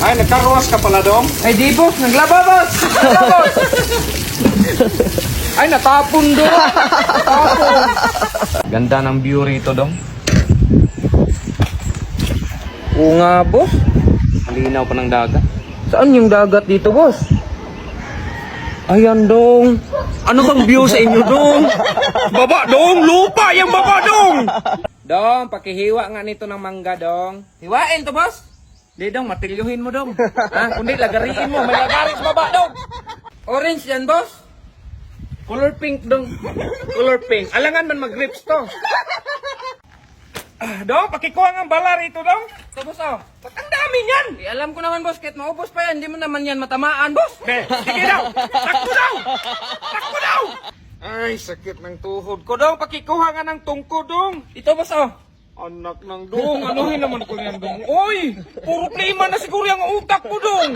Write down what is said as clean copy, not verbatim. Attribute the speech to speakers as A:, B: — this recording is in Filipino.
A: Ay, nagkaruwas ka pala, Dong.
B: Ay di boss, naglaba boss! Naglaba, boss! Ay natapon doon! Natapon!
A: Ganda ng view rito, Dong.
B: Oo nga boss.
A: Malinaw pa ng dagat.
B: Saan yung dagat dito boss?
A: Ayan, Dong. Ano bang view sa inyo, Dong? Baba, Dong! Lupa yung baba, Dong!
B: Dong, pakihiwa nga nito ng mangga dong. Hiwain to boss?
A: Di, Dong, matilyuhin mo, Dong. Ha? Kundi, lagariin mo. May lagaris baba, Dong.
B: Orange yan boss?
A: Color pink, Dong. Color pink. Alangan man mag-grips to. Dong, pakikuha ng bala rito, Dong.
B: Ito boss oh.
A: Ba't ang dami niyan?
B: Alam ko naman boss, kahit maubos pa yan, hindi mo naman yan matamaan boss.
A: Be, sige daw. Takbo daw. Takbo daw. Ay, sakit ng tuhod ko, Dong. Pakikuha nga ng tungko, Dong.
B: Ito boss oh.
A: Anak ng Dong, anuhin naman ko yan, Dong. Oy, puro klima na siguro yung utak ko, Dong.